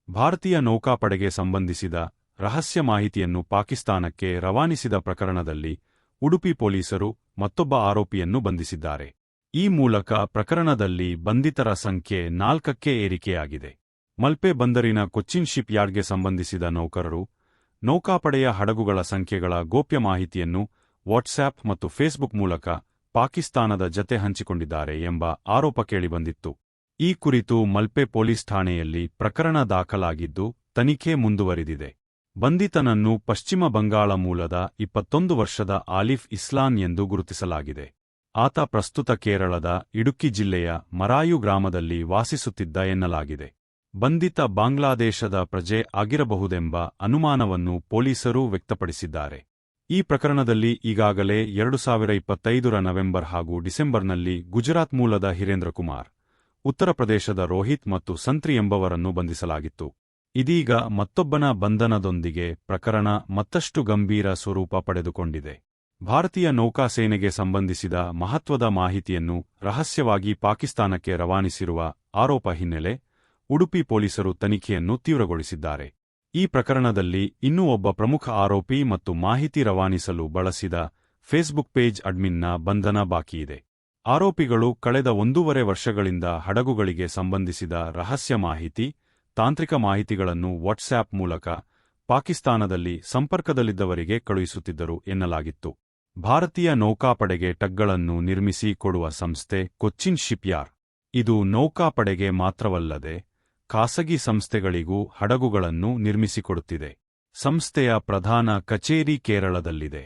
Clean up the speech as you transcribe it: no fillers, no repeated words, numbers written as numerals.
ಭಾರತೀಯ ನೌಕಾಪಡೆಗೆ ಸಂಬಂಧಿಸಿದ ರಹಸ್ಯ ಮಾಹಿತಿಯನ್ನು ಪಾಕಿಸ್ತಾನಕ್ಕೆ ರವಾನಿಸಿದ ಪ್ರಕರಣದಲ್ಲಿ ಉಡುಪಿ ಪೊಲೀಸರು ಮತ್ತೊಬ್ಬ ಆರೋಪಿಯನ್ನು ಬಂಧಿಸಿದ್ದಾರೆ. ಈ ಮೂಲಕ ಪ್ರಕರಣದಲ್ಲಿ ಬಂಧಿತರ ಸಂಖ್ಯೆ 4ಕ್ಕೆ ಏರಿಕೆಯಾಗಿದೆ. ಮಲ್ಪೆ ಬಂದರಿನ ಕೊಚ್ಚಿನ್ ಶಿಪ್ ಯಾರ್ಡ್ಗೆ ಸಂಬಂಧಿಸಿದ ನೌಕರರು ನೌಕಾಪಡೆಯ ಹಡಗುಗಳ ಸಂಖ್ಯೆಗಳ ಗೋಪ್ಯ ಮಾಹಿತಿಯನ್ನು ವಾಟ್ಸ್ಆಪ್ ಮತ್ತು ಫೇಸ್ಬುಕ್ ಮೂಲಕ ಪಾಕಿಸ್ತಾನದ ಜತೆ ಹಂಚಿಕೊಂಡಿದ್ದಾರೆ ಎಂಬ ಆರೋಪ ಕೇಳಿಬಂದಿತ್ತು. ಈ ಕುರಿತು ಮಲ್ಪೆ ಪೊಲೀಸ್ ಠಾಣೆಯಲ್ಲಿ ಪ್ರಕರಣ ದಾಖಲಾಗಿದ್ದು ತನಿಖೆ ಮುಂದುವರಿದಿದೆ. ಬಂಧಿತನನ್ನು ಪಶ್ಚಿಮ ಬಂಗಾಳ ಮೂಲದ 21 ವರ್ಷದ ಆಲಿಫ್ ಇಸ್ಲಾನ್ ಎಂದು ಗುರುತಿಸಲಾಗಿದೆ. ಆತ ಪ್ರಸ್ತುತ ಕೇರಳದ ಇಡುಕ್ಕಿ ಜಿಲ್ಲೆಯ ಮರಾಯು ಗ್ರಾಮದಲ್ಲಿ ವಾಸಿಸುತ್ತಿದ್ದ ಎನ್ನಲಾಗಿದೆ. ಬಂಧಿತ ಬಾಂಗ್ಲಾದೇಶದ ಪ್ರಜೆ ಆಗಿರಬಹುದೆಂಬ ಅನುಮಾನವನ್ನು ಪೊಲೀಸರು ವ್ಯಕ್ತಪಡಿಸಿದ್ದಾರೆ. ಈ ಪ್ರಕರಣದಲ್ಲಿ ಈಗಾಗಲೇ 2025ರ ನವೆಂಬರ್ ಹಾಗೂ ಡಿಸೆಂಬರ್ನಲ್ಲಿ ಗುಜರಾತ್ ಮೂಲದ ಹಿರೇಂದ್ರ ಕುಮಾರ್, ಉತ್ತರ ಪ್ರದೇಶದ ರೋಹಿತ್ ಮತ್ತು ಸಂತ್ರಿ ಎಂಬವರನ್ನು ಬಂಧಿಸಲಾಗಿತ್ತು. ಇದೀಗ ಮತ್ತೊಬ್ಬನ ಬಂಧನದೊಂದಿಗೆ ಪ್ರಕರಣ ಮತ್ತಷ್ಟು ಗಂಭೀರ ಸ್ವರೂಪ ಪಡೆದುಕೊಂಡಿದೆ. ಭಾರತೀಯ ನೌಕಾಸೇನೆಗೆ ಸಂಬಂಧಿಸಿದ ಮಹತ್ವದ ಮಾಹಿತಿಯನ್ನು ರಹಸ್ಯವಾಗಿ ಪಾಕಿಸ್ತಾನಕ್ಕೆ ರವಾನಿಸಿರುವ ಆರೋಪ ಹಿನ್ನೆಲೆ ಉಡುಪಿ ಪೊಲೀಸರು ತನಿಖೆಯನ್ನು ತೀವ್ರಗೊಳಿಸಿದ್ದಾರೆ. ಈ ಪ್ರಕರಣದಲ್ಲಿ ಇನ್ನೂ ಒಬ್ಬ ಪ್ರಮುಖ ಆರೋಪಿ ಮತ್ತು ಮಾಹಿತಿ ರವಾನಿಸಲು ಬಳಸಿದ ಫೇಸ್ಬುಕ್ ಪೇಜ್ ಅಡ್ಮಿನ್ನ ಬಂಧನ ಬಾಕಿಯಿದೆ. ಆರೋಪಿಗಳು ಕಳೆದ 1.5 ವರ್ಷಗಳಿಂದ ಹಡಗುಗಳಿಗೆ ಸಂಬಂಧಿಸಿದ ರಹಸ್ಯ ಮಾಹಿತಿ, ತಾಂತ್ರಿಕ ಮಾಹಿತಿಗಳನ್ನು ವಾಟ್ಸ್ಆಪ್ ಮೂಲಕ ಪಾಕಿಸ್ತಾನದಲ್ಲಿ ಸಂಪರ್ಕದಲ್ಲಿದ್ದವರಿಗೆ ಕಳುಹಿಸುತ್ತಿದ್ದರು ಎನ್ನಲಾಗಿತ್ತು. ಭಾರತೀಯ ನೌಕಾಪಡೆಗೆ ಟಗ್ಗಳನ್ನು ನಿರ್ಮಿಸಿ ಕೊಡುವ ಸಂಸ್ಥೆ ಕೊಚ್ಚಿನ್ ಶಿಪ್ಯಾರ್ಡ್. ಇದು ನೌಕಾಪಡೆಗೆ ಮಾತ್ರವಲ್ಲದೆ ಖಾಸಗಿ ಸಂಸ್ಥೆಗಳಿಗೂ ಹಡಗುಗಳನ್ನು ನಿರ್ಮಿಸಿಕೊಡುತ್ತಿದೆ. ಸಂಸ್ಥೆಯ ಪ್ರಧಾನ ಕಚೇರಿ ಕೇರಳದಲ್ಲಿದೆ.